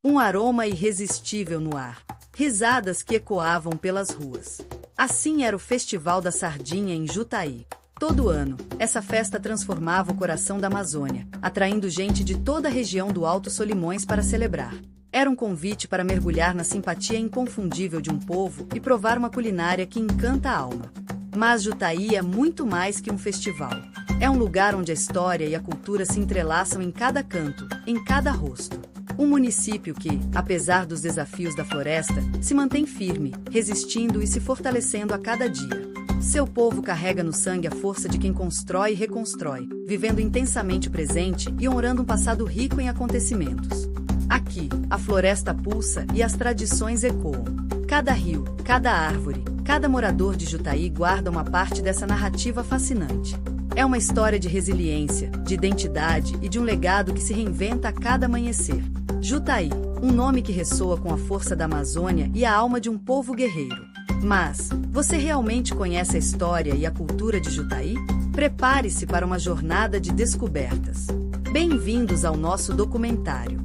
Um aroma irresistível no ar. Risadas que ecoavam pelas ruas. Assim era o Festival da Sardinha em Jutaí. Todo ano, essa festa transformava o coração da Amazônia, atraindo gente de toda a região do Alto Solimões para celebrar. Era um convite para mergulhar na simpatia inconfundível de um povo e provar uma culinária que encanta a alma. Mas Jutaí é muito mais que um festival. É um lugar onde a história e a cultura se entrelaçam em cada canto, em cada rosto. Um município que, apesar dos desafios da floresta, se mantém firme, resistindo e se fortalecendo a cada dia. Seu povo carrega no sangue a força de quem constrói e reconstrói, vivendo intensamente o presente e honrando um passado rico em acontecimentos. Aqui, a floresta pulsa e as tradições ecoam. Cada rio, cada árvore, cada morador de Jutaí guarda uma parte dessa narrativa fascinante. É uma história de resiliência, de identidade e de um legado que se reinventa a cada amanhecer. Jutaí, um nome que ressoa com a força da Amazônia e a alma de um povo guerreiro. Mas, você realmente conhece a história e a cultura de Jutaí? Prepare-se para uma jornada de descobertas. Bem-vindos ao nosso documentário.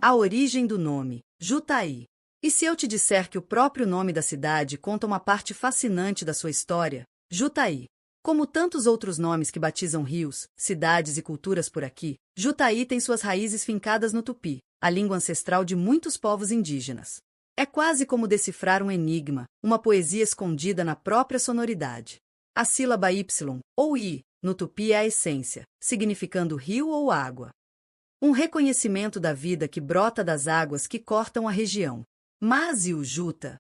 A origem do nome, Jutaí. E se eu te disser que o próprio nome da cidade conta uma parte fascinante da sua história? Jutaí. Como tantos outros nomes que batizam rios, cidades e culturas por aqui, Jutaí tem suas raízes fincadas no tupi, a língua ancestral de muitos povos indígenas. É quase como decifrar um enigma, uma poesia escondida na própria sonoridade. A sílaba Y, ou I, no tupi é a essência, significando rio ou água. Um reconhecimento da vida que brota das águas que cortam a região. Mas e o Juta?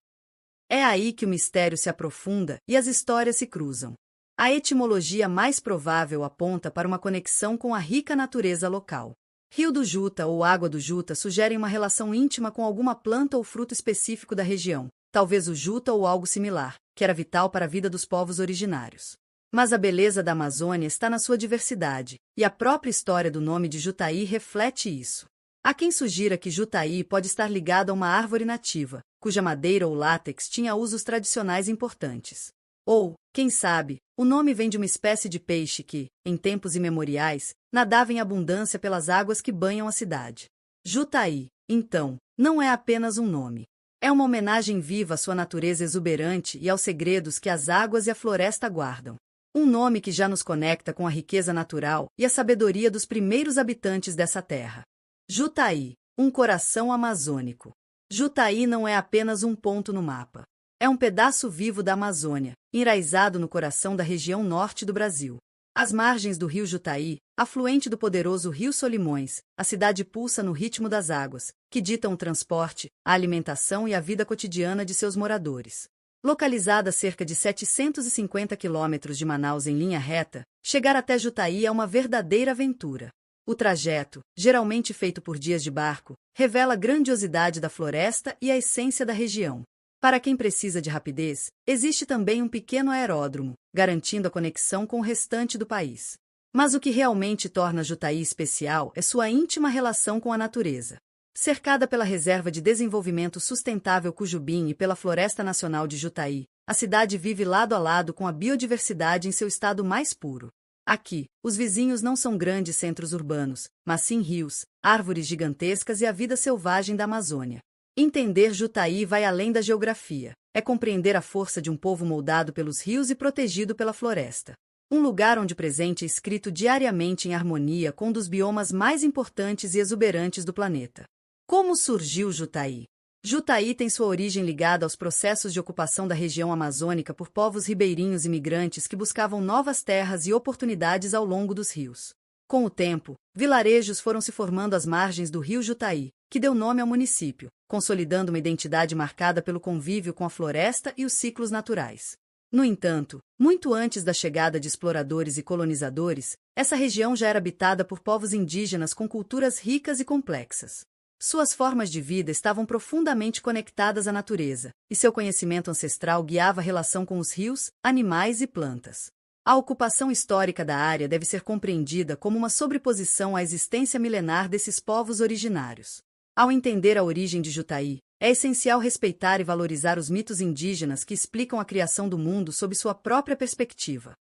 É aí que o mistério se aprofunda e as histórias se cruzam. A etimologia mais provável aponta para uma conexão com a rica natureza local. Rio do Juta ou água do Juta sugerem uma relação íntima com alguma planta ou fruto específico da região, talvez o Juta ou algo similar, que era vital para a vida dos povos originários. Mas a beleza da Amazônia está na sua diversidade, e a própria história do nome de Jutaí reflete isso. Há quem sugira que Jutaí pode estar ligado a uma árvore nativa, cuja madeira ou látex tinha usos tradicionais importantes. Ou, quem sabe, o nome vem de uma espécie de peixe que, em tempos imemoriais, nadava em abundância pelas águas que banham a cidade. Jutaí, então, não é apenas um nome. É uma homenagem viva à sua natureza exuberante e aos segredos que as águas e a floresta guardam. Um nome que já nos conecta com a riqueza natural e a sabedoria dos primeiros habitantes dessa terra. Jutaí, um coração amazônico. Jutaí não é apenas um ponto no mapa. É um pedaço vivo da Amazônia, enraizado no coração da região norte do Brasil. Às margens do rio Jutaí, afluente do poderoso rio Solimões, a cidade pulsa no ritmo das águas, que ditam o transporte, a alimentação e a vida cotidiana de seus moradores. Localizada a cerca de 750 quilômetros de Manaus em linha reta, chegar até Jutaí é uma verdadeira aventura. O trajeto, geralmente feito por dias de barco, revela a grandiosidade da floresta e a essência da região. Para quem precisa de rapidez, existe também um pequeno aeródromo, garantindo a conexão com o restante do país. Mas o que realmente torna Jutaí especial é sua íntima relação com a natureza. Cercada pela Reserva de Desenvolvimento Sustentável Cujubim e pela Floresta Nacional de Jutaí, a cidade vive lado a lado com a biodiversidade em seu estado mais puro. Aqui, os vizinhos não são grandes centros urbanos, mas sim rios, árvores gigantescas e a vida selvagem da Amazônia. Entender Jutaí vai além da geografia. É compreender a força de um povo moldado pelos rios e protegido pela floresta. Um lugar onde o presente é escrito diariamente em harmonia com um dos biomas mais importantes e exuberantes do planeta. Como surgiu Jutaí? Jutaí tem sua origem ligada aos processos de ocupação da região amazônica por povos ribeirinhos imigrantes que buscavam novas terras e oportunidades ao longo dos rios. Com o tempo, vilarejos foram se formando às margens do rio Jutaí, que deu nome ao município, consolidando uma identidade marcada pelo convívio com a floresta e os ciclos naturais. No entanto, muito antes da chegada de exploradores e colonizadores, essa região já era habitada por povos indígenas com culturas ricas e complexas. Suas formas de vida estavam profundamente conectadas à natureza, e seu conhecimento ancestral guiava a relação com os rios, animais e plantas. A ocupação histórica da área deve ser compreendida como uma sobreposição à existência milenar desses povos originários. Ao entender a origem de Jutaí, é essencial respeitar e valorizar os mitos indígenas que explicam a criação do mundo sob sua própria perspectiva.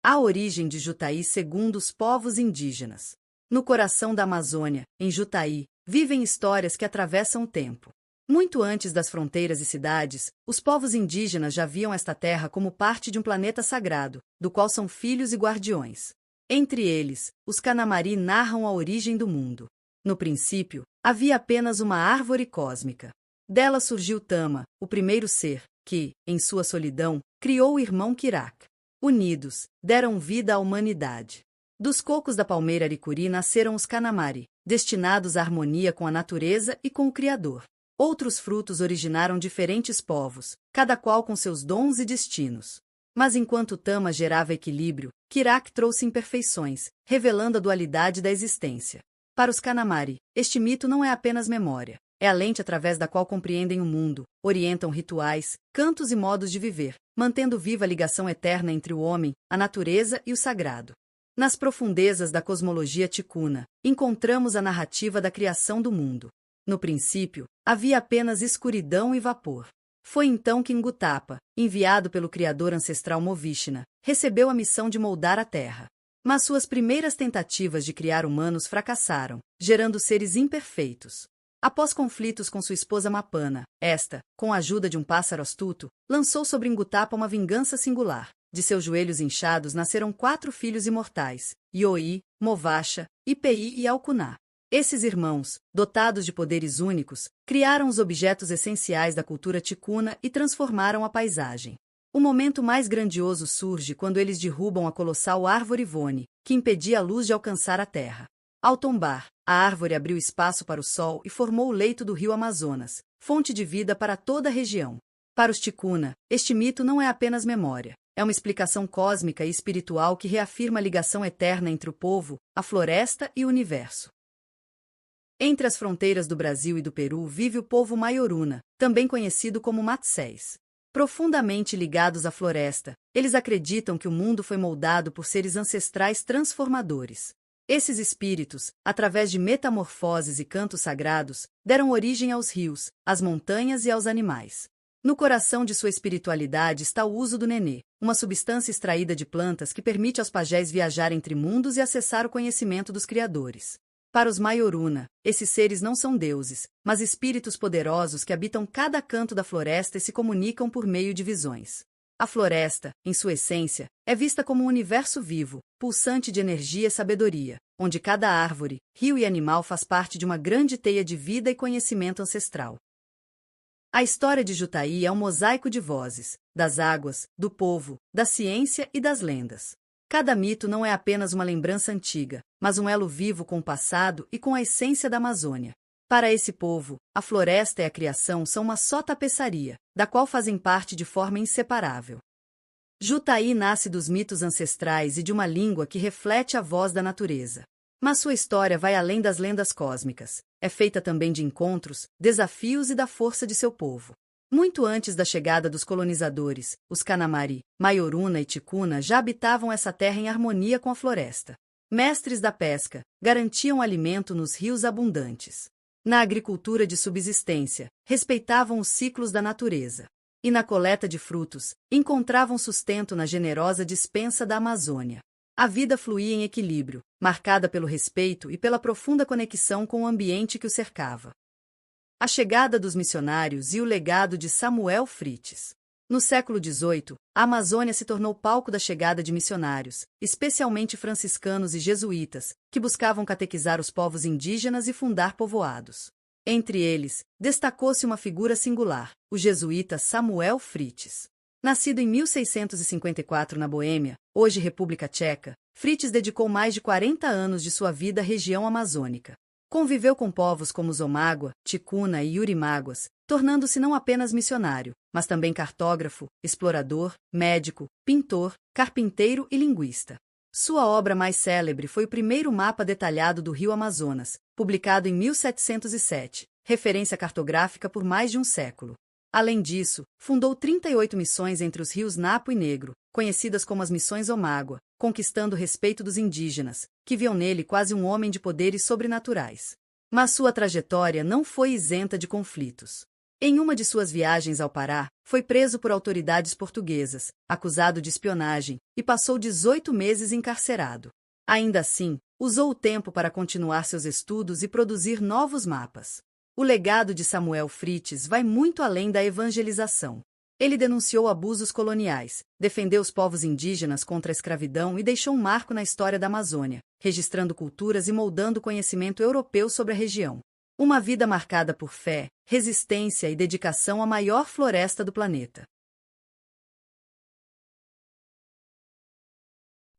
A origem de Jutaí segundo os povos indígenas. No coração da Amazônia, em Jutaí, vivem histórias que atravessam o tempo. Muito antes das fronteiras e cidades, os povos indígenas já viam esta terra como parte de um planeta sagrado, do qual são filhos e guardiões. Entre eles, os Canamari narram a origem do mundo. No princípio, havia apenas uma árvore cósmica. Dela surgiu Tama, o primeiro ser, que, em sua solidão, criou o irmão Kirak. Unidos, deram vida à humanidade. Dos cocos da palmeira aricuri nasceram os Canamari, destinados à harmonia com a natureza e com o Criador. Outros frutos originaram diferentes povos, cada qual com seus dons e destinos. Mas enquanto Tama gerava equilíbrio, Kirak trouxe imperfeições, revelando a dualidade da existência. Para os Canamari, este mito não é apenas memória, é a lente através da qual compreendem o mundo, orientam rituais, cantos e modos de viver, mantendo viva a ligação eterna entre o homem, a natureza e o sagrado. Nas profundezas da cosmologia ticuna, encontramos a narrativa da criação do mundo. No princípio, havia apenas escuridão e vapor. Foi então que Ngutapa, enviado pelo criador ancestral Movishna, recebeu a missão de moldar a Terra. Mas suas primeiras tentativas de criar humanos fracassaram, gerando seres imperfeitos. Após conflitos com sua esposa Mapana, esta, com a ajuda de um pássaro astuto, lançou sobre Ngutapa uma vingança singular. De seus joelhos inchados nasceram 4 filhos imortais, Ioi, Movasha, Ipi e Alcuná. Esses irmãos, dotados de poderes únicos, criaram os objetos essenciais da cultura ticuna e transformaram a paisagem. O momento mais grandioso surge quando eles derrubam a colossal árvore Vone, que impedia a luz de alcançar a terra. Ao tombar, a árvore abriu espaço para o sol e formou o leito do rio Amazonas, fonte de vida para toda a região. Para os ticuna, este mito não é apenas memória, é uma explicação cósmica e espiritual que reafirma a ligação eterna entre o povo, a floresta e o universo. Entre as fronteiras do Brasil e do Peru vive o povo Maioruna, também conhecido como Matséis. Profundamente ligados à floresta, eles acreditam que o mundo foi moldado por seres ancestrais transformadores. Esses espíritos, através de metamorfoses e cantos sagrados, deram origem aos rios, às montanhas e aos animais. No coração de sua espiritualidade está o uso do nenê, uma substância extraída de plantas que permite aos pajés viajar entre mundos e acessar o conhecimento dos criadores. Para os Maioruna, esses seres não são deuses, mas espíritos poderosos que habitam cada canto da floresta e se comunicam por meio de visões. A floresta, em sua essência, é vista como um universo vivo, pulsante de energia e sabedoria, onde cada árvore, rio e animal faz parte de uma grande teia de vida e conhecimento ancestral. A história de Jutaí é um mosaico de vozes, das águas, do povo, da ciência e das lendas. Cada mito não é apenas uma lembrança antiga, mas um elo vivo com o passado e com a essência da Amazônia. Para esse povo, a floresta e a criação são uma só tapeçaria, da qual fazem parte de forma inseparável. Jutaí nasce dos mitos ancestrais e de uma língua que reflete a voz da natureza. Mas sua história vai além das lendas cósmicas. É feita também de encontros, desafios e da força de seu povo. Muito antes da chegada dos colonizadores, os Canamari, Maioruna e Ticuna já habitavam essa terra em harmonia com a floresta. Mestres da pesca, garantiam alimento nos rios abundantes. Na agricultura de subsistência, respeitavam os ciclos da natureza. E na coleta de frutos, encontravam sustento na generosa dispensa da Amazônia. A vida fluía em equilíbrio, marcada pelo respeito e pela profunda conexão com o ambiente que o cercava. A chegada dos missionários e o legado de Samuel Frites. No século XVIII, a Amazônia se tornou palco da chegada de missionários, especialmente franciscanos e jesuítas, que buscavam catequizar os povos indígenas e fundar povoados. Entre eles, destacou-se uma figura singular, o jesuíta Samuel Frites. Nascido em 1654 na Boêmia, hoje República Tcheca, Frites dedicou mais de 40 anos de sua vida à região amazônica. Conviveu com povos como os Omágua, Ticuna e Yurimáguas, tornando-se não apenas missionário, mas também cartógrafo, explorador, médico, pintor, carpinteiro e linguista. Sua obra mais célebre foi o primeiro mapa detalhado do rio Amazonas, publicado em 1707, referência cartográfica por mais de um século. Além disso, fundou 38 missões entre os rios Napo e Negro, conhecidas como as Missões Omágua, conquistando o respeito dos indígenas, que viam nele quase um homem de poderes sobrenaturais. Mas sua trajetória não foi isenta de conflitos. Em uma de suas viagens ao Pará, foi preso por autoridades portuguesas, acusado de espionagem, e passou 18 meses encarcerado. Ainda assim, usou o tempo para continuar seus estudos e produzir novos mapas. O legado de Samuel Frites vai muito além da evangelização. Ele denunciou abusos coloniais, defendeu os povos indígenas contra a escravidão e deixou um marco na história da Amazônia, registrando culturas e moldando o conhecimento europeu sobre a região. Uma vida marcada por fé, resistência e dedicação à maior floresta do planeta.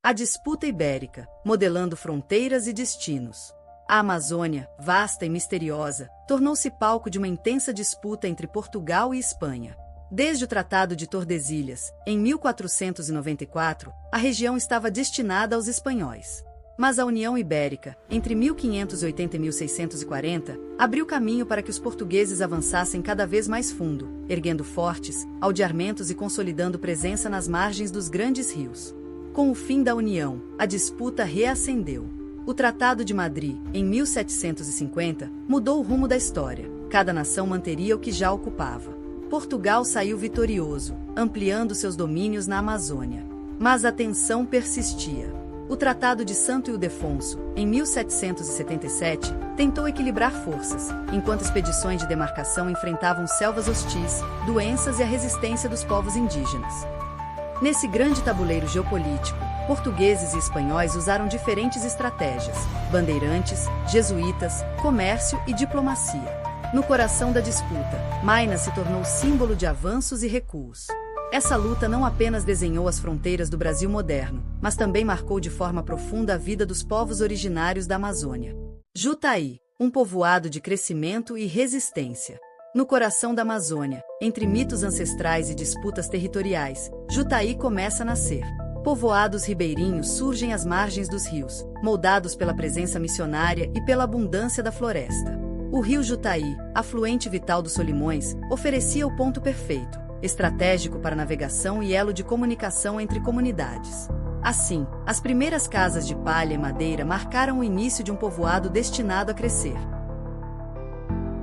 A disputa ibérica, modelando fronteiras e destinos. A Amazônia, vasta e misteriosa, tornou-se palco de uma intensa disputa entre Portugal e Espanha. Desde o Tratado de Tordesilhas, em 1494, a região estava destinada aos espanhóis. Mas a União Ibérica, entre 1580 e 1640, abriu caminho para que os portugueses avançassem cada vez mais fundo, erguendo fortes, aldeamentos e consolidando presença nas margens dos grandes rios. Com o fim da União, a disputa reacendeu. O Tratado de Madrid, em 1750, mudou o rumo da história. Cada nação manteria o que já ocupava. Portugal saiu vitorioso, ampliando seus domínios na Amazônia. Mas a tensão persistia. O Tratado de Santo Ildefonso, em 1777, tentou equilibrar forças, enquanto expedições de demarcação enfrentavam selvas hostis, doenças e a resistência dos povos indígenas. Nesse grande tabuleiro geopolítico, portugueses e espanhóis usaram diferentes estratégias: bandeirantes, jesuítas, comércio e diplomacia. No coração da disputa, Minas se tornou símbolo de avanços e recuos. Essa luta não apenas desenhou as fronteiras do Brasil moderno, mas também marcou de forma profunda a vida dos povos originários da Amazônia. Jutaí, um povoado de crescimento e resistência. No coração da Amazônia, entre mitos ancestrais e disputas territoriais, Jutaí começa a nascer. Povoados ribeirinhos surgem às margens dos rios, moldados pela presença missionária e pela abundância da floresta. O rio Jutaí, afluente vital dos Solimões, oferecia o ponto perfeito, estratégico para navegação e elo de comunicação entre comunidades. Assim, as primeiras casas de palha e madeira marcaram o início de um povoado destinado a crescer.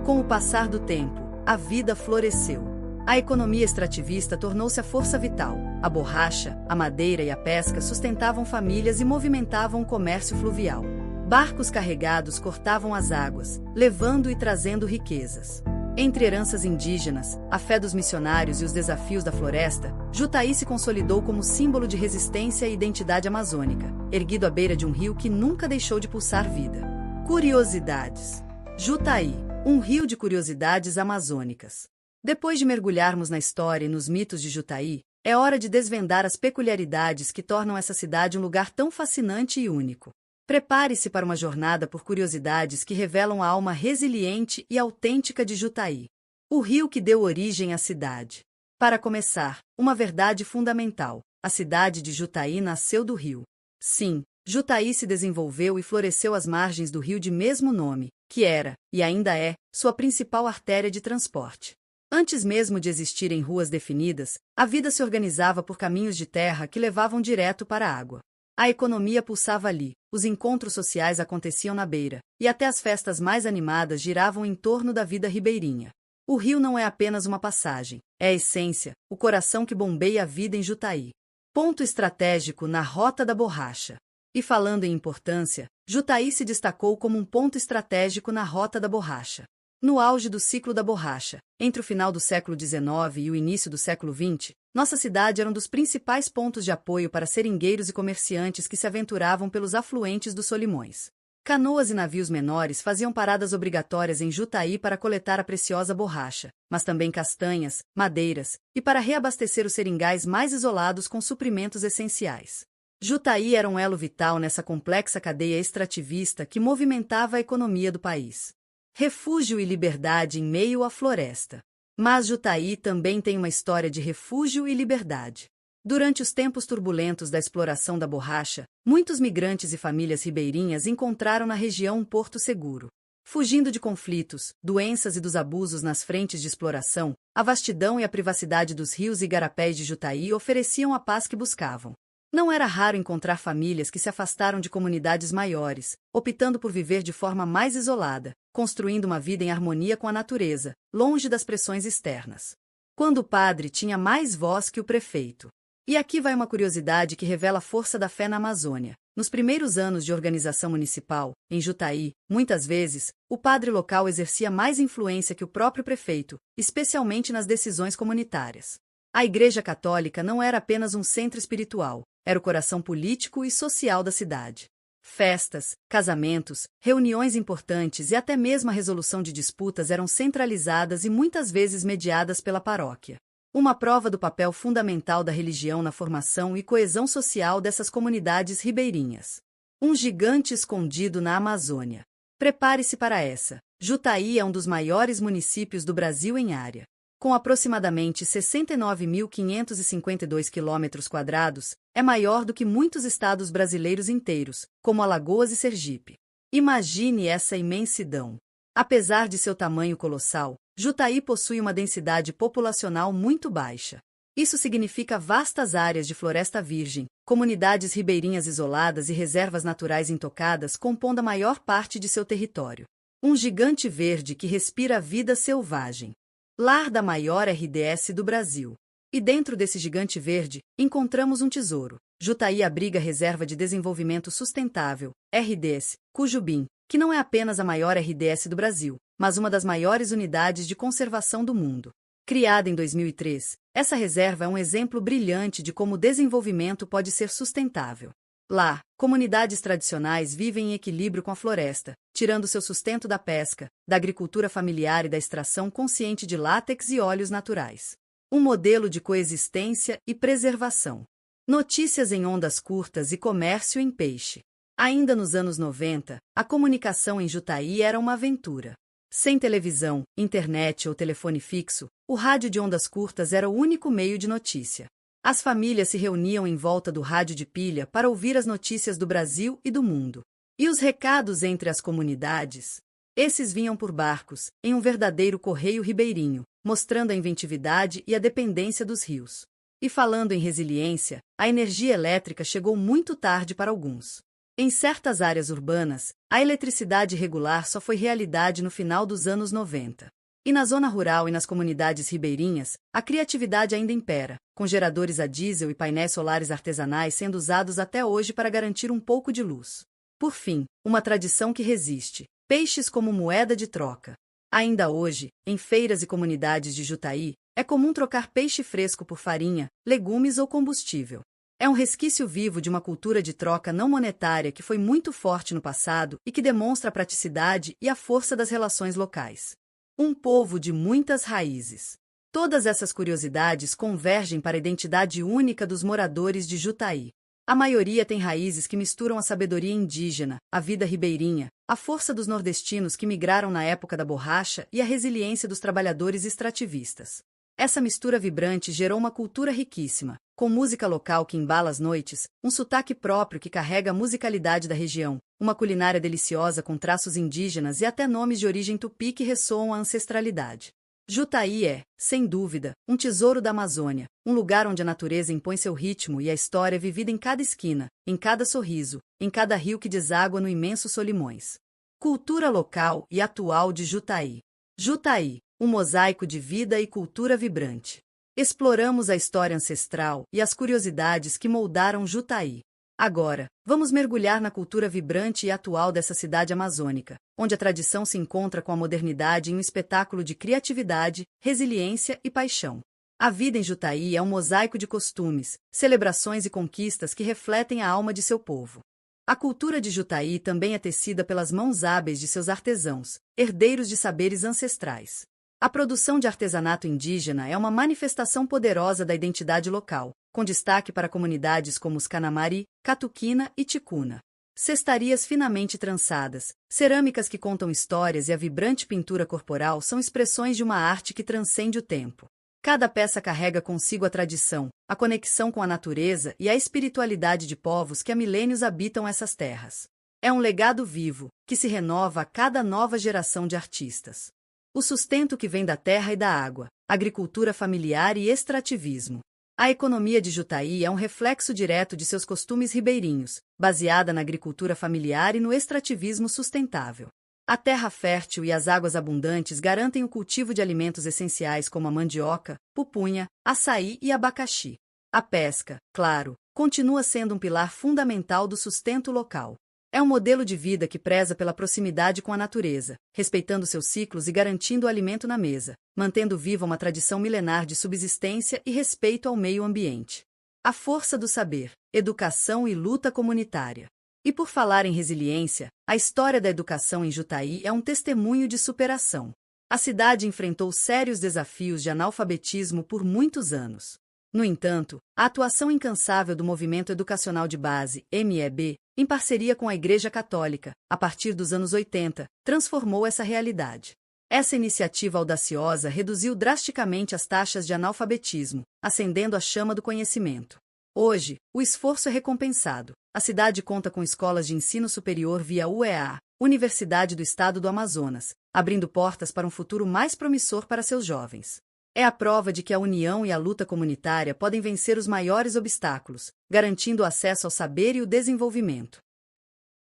Com o passar do tempo, a vida floresceu. A economia extrativista tornou-se a força vital. A borracha, a madeira e a pesca sustentavam famílias e movimentavam o comércio fluvial. Barcos carregados cortavam as águas, levando e trazendo riquezas. Entre heranças indígenas, a fé dos missionários e os desafios da floresta, Jutaí se consolidou como símbolo de resistência e identidade amazônica, erguido à beira de um rio que nunca deixou de pulsar vida. Curiosidades. Jutaí, um rio de curiosidades amazônicas. Depois de mergulharmos na história e nos mitos de Jutaí, é hora de desvendar as peculiaridades que tornam essa cidade um lugar tão fascinante e único. Prepare-se para uma jornada por curiosidades que revelam a alma resiliente e autêntica de Jutaí. O rio que deu origem à cidade. Para começar, uma verdade fundamental: a cidade de Jutaí nasceu do rio. Sim, Jutaí se desenvolveu e floresceu às margens do rio de mesmo nome, que era, e ainda é, sua principal artéria de transporte. Antes mesmo de existirem ruas definidas, a vida se organizava por caminhos de terra que levavam direto para a água. A economia pulsava ali, os encontros sociais aconteciam na beira, e até as festas mais animadas giravam em torno da vida ribeirinha. O rio não é apenas uma passagem, é a essência, o coração que bombeia a vida em Jutaí. Ponto estratégico na Rota da Borracha. E falando em importância, Jutaí se destacou como um ponto estratégico na Rota da Borracha. No auge do ciclo da borracha, entre o final do século XIX e o início do século XX, nossa cidade era um dos principais pontos de apoio para seringueiros e comerciantes que se aventuravam pelos afluentes dos Solimões. Canoas e navios menores faziam paradas obrigatórias em Jutaí para coletar a preciosa borracha, mas também castanhas, madeiras, e para reabastecer os seringais mais isolados com suprimentos essenciais. Jutaí era um elo vital nessa complexa cadeia extrativista que movimentava a economia do país. Refúgio e liberdade em meio à floresta. Mas Jutaí também tem uma história de refúgio e liberdade. Durante os tempos turbulentos da exploração da borracha, muitos migrantes e famílias ribeirinhas encontraram na região um porto seguro. Fugindo de conflitos, doenças e dos abusos nas frentes de exploração, a vastidão e a privacidade dos rios e igarapés de Jutaí ofereciam a paz que buscavam. Não era raro encontrar famílias que se afastaram de comunidades maiores, optando por viver de forma mais isolada, construindo uma vida em harmonia com a natureza, longe das pressões externas. Quando o padre tinha mais voz que o prefeito. E aqui vai uma curiosidade que revela a força da fé na Amazônia. Nos primeiros anos de organização municipal, em Jutaí, muitas vezes, o padre local exercia mais influência que o próprio prefeito, especialmente nas decisões comunitárias. A Igreja Católica não era apenas um centro espiritual, era o coração político e social da cidade. Festas, casamentos, reuniões importantes e até mesmo a resolução de disputas eram centralizadas e muitas vezes mediadas pela paróquia. Uma prova do papel fundamental da religião na formação e coesão social dessas comunidades ribeirinhas. Um gigante escondido na Amazônia. Prepare-se para essa. Jutaí é um dos maiores municípios do Brasil em área. Com aproximadamente 69.552 km², é maior do que muitos estados brasileiros inteiros, como Alagoas e Sergipe. Imagine essa imensidão. Apesar de seu tamanho colossal, Jutaí possui uma densidade populacional muito baixa. Isso significa vastas áreas de floresta virgem, comunidades ribeirinhas isoladas e reservas naturais intocadas compondo a maior parte de seu território. Um gigante verde que respira a vida selvagem. Lar da maior RDS do Brasil. E dentro desse gigante verde, encontramos um tesouro. Jutaí abriga a Reserva de Desenvolvimento Sustentável, RDS, Cujubim, que não é apenas a maior RDS do Brasil, mas uma das maiores unidades de conservação do mundo. Criada em 2003, essa reserva é um exemplo brilhante de como o desenvolvimento pode ser sustentável. Lá, comunidades tradicionais vivem em equilíbrio com a floresta, tirando seu sustento da pesca, da agricultura familiar e da extração consciente de látex e óleos naturais. Um modelo de coexistência e preservação. Notícias em ondas curtas e comércio em peixe. Ainda nos anos 90, a comunicação em Jutaí era uma aventura. Sem televisão, internet ou telefone fixo, o rádio de ondas curtas era o único meio de notícia. As famílias se reuniam em volta do rádio de pilha para ouvir as notícias do Brasil e do mundo. E os recados entre as comunidades? Esses vinham por barcos, em um verdadeiro correio ribeirinho, mostrando a inventividade e a dependência dos rios. E falando em resiliência, a energia elétrica chegou muito tarde para alguns. Em certas áreas urbanas, a eletricidade regular só foi realidade no final dos anos 90. E na zona rural e nas comunidades ribeirinhas, a criatividade ainda impera, com geradores a diesel e painéis solares artesanais sendo usados até hoje para garantir um pouco de luz. Por fim, uma tradição que resiste: peixes como moeda de troca. Ainda hoje, em feiras e comunidades de Jutaí, é comum trocar peixe fresco por farinha, legumes ou combustível. É um resquício vivo de uma cultura de troca não monetária que foi muito forte no passado e que demonstra a praticidade e a força das relações locais. Um povo de muitas raízes. Todas essas curiosidades convergem para a identidade única dos moradores de Jutaí. A maioria tem raízes que misturam a sabedoria indígena, a vida ribeirinha, a força dos nordestinos que migraram na época da borracha e a resiliência dos trabalhadores extrativistas. Essa mistura vibrante gerou uma cultura riquíssima, com música local que embala as noites, um sotaque próprio que carrega a musicalidade da região, uma culinária deliciosa com traços indígenas e até nomes de origem tupi que ressoam a ancestralidade. Jutaí é, sem dúvida, um tesouro da Amazônia, um lugar onde a natureza impõe seu ritmo e a história é vivida em cada esquina, em cada sorriso, em cada rio que deságua no imenso Solimões. Cultura local e atual de Jutaí. Jutaí, um mosaico de vida e cultura vibrante. Exploramos a história ancestral e as curiosidades que moldaram Jutaí. Agora, vamos mergulhar na cultura vibrante e atual dessa cidade amazônica, onde a tradição se encontra com a modernidade em um espetáculo de criatividade, resiliência e paixão. A vida em Jutaí é um mosaico de costumes, celebrações e conquistas que refletem a alma de seu povo. A cultura de Jutaí também é tecida pelas mãos hábeis de seus artesãos, herdeiros de saberes ancestrais. A produção de artesanato indígena é uma manifestação poderosa da identidade local, com destaque para comunidades como os Canamari, Catuquina e Ticuna. Cestarias finamente trançadas, cerâmicas que contam histórias e a vibrante pintura corporal são expressões de uma arte que transcende o tempo. Cada peça carrega consigo a tradição, a conexão com a natureza e a espiritualidade de povos que há milênios habitam essas terras. É um legado vivo, que se renova a cada nova geração de artistas. O sustento que vem da terra e da água, agricultura familiar e extrativismo. A economia de Jutaí é um reflexo direto de seus costumes ribeirinhos, baseada na agricultura familiar e no extrativismo sustentável. A terra fértil e as águas abundantes garantem o cultivo de alimentos essenciais como a mandioca, pupunha, açaí e abacaxi. A pesca, claro, continua sendo um pilar fundamental do sustento local. É um modelo de vida que preza pela proximidade com a natureza, respeitando seus ciclos e garantindo o alimento na mesa, mantendo viva uma tradição milenar de subsistência e respeito ao meio ambiente. A força do saber, educação e luta comunitária. E por falar em resiliência, a história da educação em Jutaí é um testemunho de superação. A cidade enfrentou sérios desafios de analfabetismo por muitos anos. No entanto, a atuação incansável do Movimento Educacional de Base, MEB, em parceria com a Igreja Católica, a partir dos anos 80, transformou essa realidade. Essa iniciativa audaciosa reduziu drasticamente as taxas de analfabetismo, acendendo a chama do conhecimento. Hoje, o esforço é recompensado. A cidade conta com escolas de ensino superior via UEA, Universidade do Estado do Amazonas, abrindo portas para um futuro mais promissor para seus jovens. É a prova de que a união e a luta comunitária podem vencer os maiores obstáculos, garantindo o acesso ao saber e o desenvolvimento.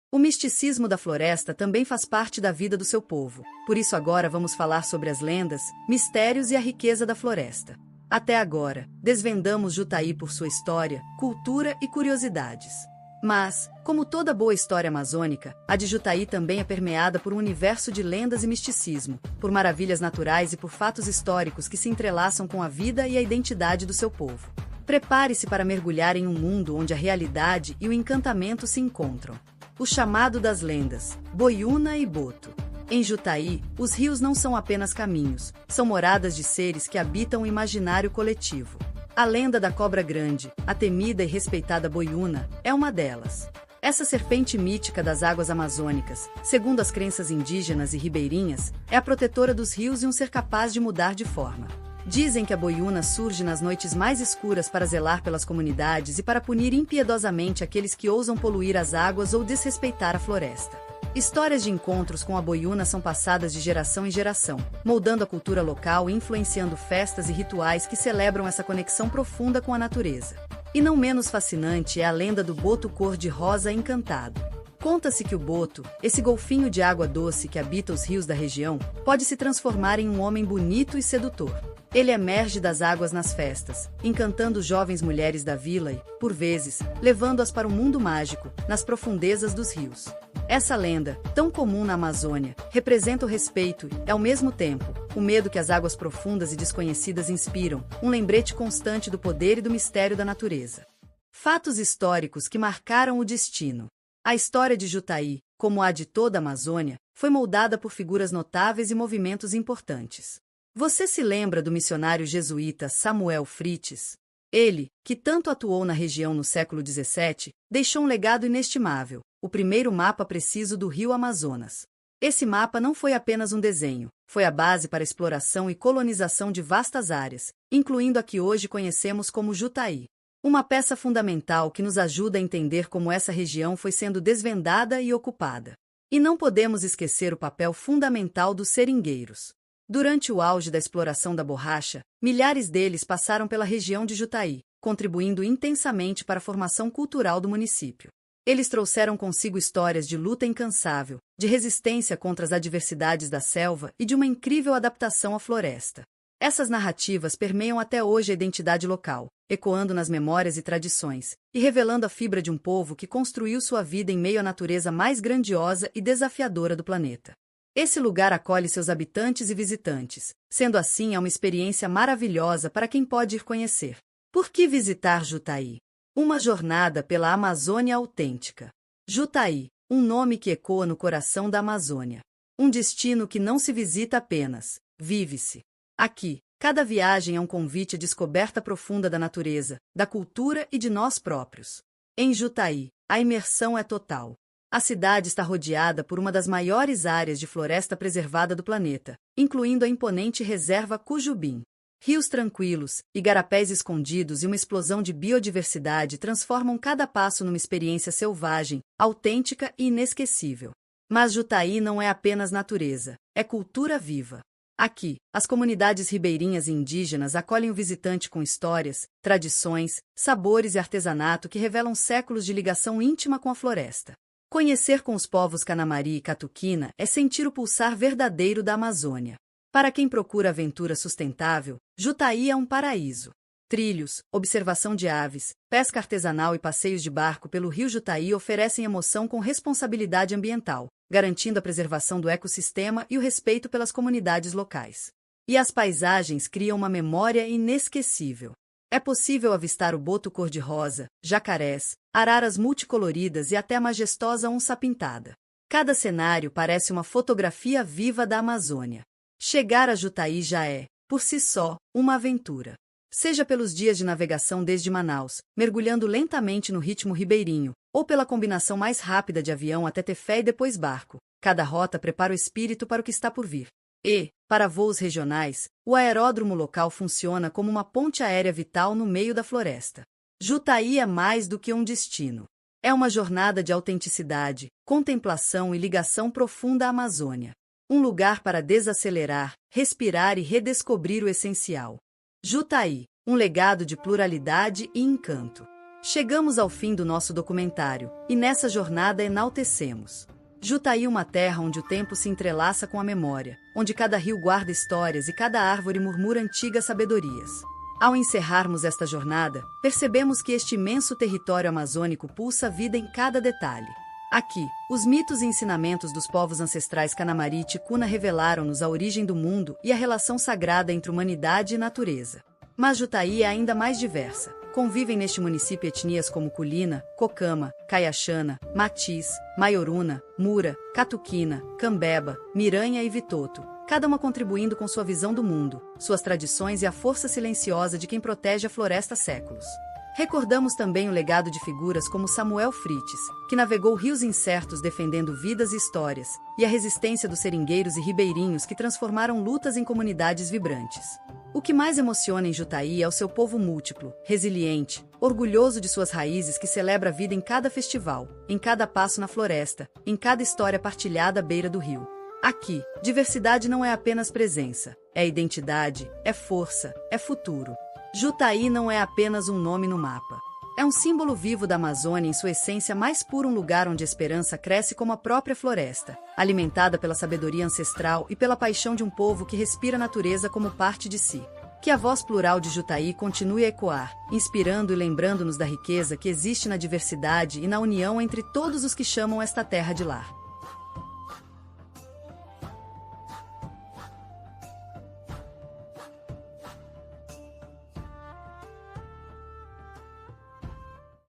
O misticismo da floresta também faz parte da vida do seu povo, por isso agora vamos falar sobre as lendas, mistérios e a riqueza da floresta. Até agora, desvendamos Jutaí por sua história, cultura e curiosidades. Mas, como toda boa história amazônica, a de Jutaí também é permeada por um universo de lendas e misticismo, por maravilhas naturais e por fatos históricos que se entrelaçam com a vida e a identidade do seu povo. Prepare-se para mergulhar em um mundo onde a realidade e o encantamento se encontram. O chamado das lendas, Boiúna e Boto. Em Jutaí, os rios não são apenas caminhos, são moradas de seres que habitam o imaginário coletivo. A lenda da cobra grande, a temida e respeitada Boiúna, é uma delas. Essa serpente mítica das águas amazônicas, segundo as crenças indígenas e ribeirinhas, é a protetora dos rios e um ser capaz de mudar de forma. Dizem que a Boiúna surge nas noites mais escuras para zelar pelas comunidades e para punir impiedosamente aqueles que ousam poluir as águas ou desrespeitar a floresta. Histórias de encontros com a Boiúna são passadas de geração em geração, moldando a cultura local e influenciando festas e rituais que celebram essa conexão profunda com a natureza. E não menos fascinante é a lenda do boto cor-de-rosa encantado. Conta-se que o boto, esse golfinho de água doce que habita os rios da região, pode se transformar em um homem bonito e sedutor. Ele emerge das águas nas festas, encantando jovens mulheres da vila e, por vezes, levando-as para o mundo mágico, nas profundezas dos rios. Essa lenda, tão comum na Amazônia, representa o respeito e, ao mesmo tempo, o medo que as águas profundas e desconhecidas inspiram, um lembrete constante do poder e do mistério da natureza. Fatos históricos que marcaram o destino. A história de Jutaí, como a de toda a Amazônia, foi moldada por figuras notáveis e movimentos importantes. Você se lembra do missionário jesuíta Samuel Frites? Ele, que tanto atuou na região no século XVII, deixou um legado inestimável, o primeiro mapa preciso do rio Amazonas. Esse mapa não foi apenas um desenho, foi a base para a exploração e colonização de vastas áreas, incluindo a que hoje conhecemos como Jutaí. Uma peça fundamental que nos ajuda a entender como essa região foi sendo desvendada e ocupada. E não podemos esquecer o papel fundamental dos seringueiros. Durante o auge da exploração da borracha, milhares deles passaram pela região de Jutaí, contribuindo intensamente para a formação cultural do município. Eles trouxeram consigo histórias de luta incansável, de resistência contra as adversidades da selva e de uma incrível adaptação à floresta. Essas narrativas permeiam até hoje a identidade local, ecoando nas memórias e tradições, e revelando a fibra de um povo que construiu sua vida em meio à natureza mais grandiosa e desafiadora do planeta. Esse lugar acolhe seus habitantes e visitantes, sendo assim é uma experiência maravilhosa para quem pode ir conhecer. Por que visitar Jutaí? Uma jornada pela Amazônia autêntica. Jutaí, um nome que ecoa no coração da Amazônia. Um destino que não se visita apenas, vive-se. Aqui, cada viagem é um convite à descoberta profunda da natureza, da cultura e de nós próprios. Em Jutaí, a imersão é total. A cidade está rodeada por uma das maiores áreas de floresta preservada do planeta, incluindo a imponente reserva Cujubim. Rios tranquilos, igarapés escondidos e uma explosão de biodiversidade transformam cada passo numa experiência selvagem, autêntica e inesquecível. Mas Jutaí não é apenas natureza, é cultura viva. Aqui, as comunidades ribeirinhas e indígenas acolhem o visitante com histórias, tradições, sabores e artesanato que revelam séculos de ligação íntima com a floresta. Conhecer com os povos Canamari e Catuquina é sentir o pulsar verdadeiro da Amazônia. Para quem procura aventura sustentável, Jutaí é um paraíso. Trilhos, observação de aves, pesca artesanal e passeios de barco pelo rio Jutaí oferecem emoção com responsabilidade ambiental, garantindo a preservação do ecossistema e o respeito pelas comunidades locais. E as paisagens criam uma memória inesquecível. É possível avistar o boto cor-de-rosa, jacarés, araras multicoloridas e até a majestosa onça-pintada. Cada cenário parece uma fotografia viva da Amazônia. Chegar a Jutaí já é, por si só, uma aventura. Seja pelos dias de navegação desde Manaus, mergulhando lentamente no ritmo ribeirinho, ou pela combinação mais rápida de avião até Tefé e depois barco, cada rota prepara o espírito para o que está por vir. E, para voos regionais, o aeródromo local funciona como uma ponte aérea vital no meio da floresta. Jutaí é mais do que um destino. É uma jornada de autenticidade, contemplação e ligação profunda à Amazônia. Um lugar para desacelerar, respirar e redescobrir o essencial. Jutaí, um legado de pluralidade e encanto. Chegamos ao fim do nosso documentário, e nessa jornada enaltecemos Jutaí, uma terra onde o tempo se entrelaça com a memória, onde cada rio guarda histórias e cada árvore murmura antigas sabedorias. Ao encerrarmos esta jornada, percebemos que este imenso território amazônico pulsa vida em cada detalhe. Aqui, os mitos e ensinamentos dos povos ancestrais Canamari e Ticuna revelaram-nos a origem do mundo e a relação sagrada entre humanidade e natureza. Mas Jutaí é ainda mais diversa. Convivem neste município etnias como Culina, Cocama, Caiaxana, Matiz, Maioruna, Mura, Catuquina, Cambeba, Miranha e Vitoto, cada uma contribuindo com sua visão do mundo, suas tradições e a força silenciosa de quem protege a floresta há séculos. Recordamos também o legado de figuras como Samuel Frites, que navegou rios incertos defendendo vidas e histórias, e a resistência dos seringueiros e ribeirinhos que transformaram lutas em comunidades vibrantes. O que mais emociona em Jutaí é o seu povo múltiplo, resiliente, orgulhoso de suas raízes que celebra a vida em cada festival, em cada passo na floresta, em cada história partilhada à beira do rio. Aqui, diversidade não é apenas presença, é identidade, é força, é futuro. Jutaí não é apenas um nome no mapa. É um símbolo vivo da Amazônia em sua essência mais pura, um lugar onde a esperança cresce como a própria floresta, alimentada pela sabedoria ancestral e pela paixão de um povo que respira a natureza como parte de si. Que a voz plural de Jutaí continue a ecoar, inspirando e lembrando-nos da riqueza que existe na diversidade e na união entre todos os que chamam esta terra de lar.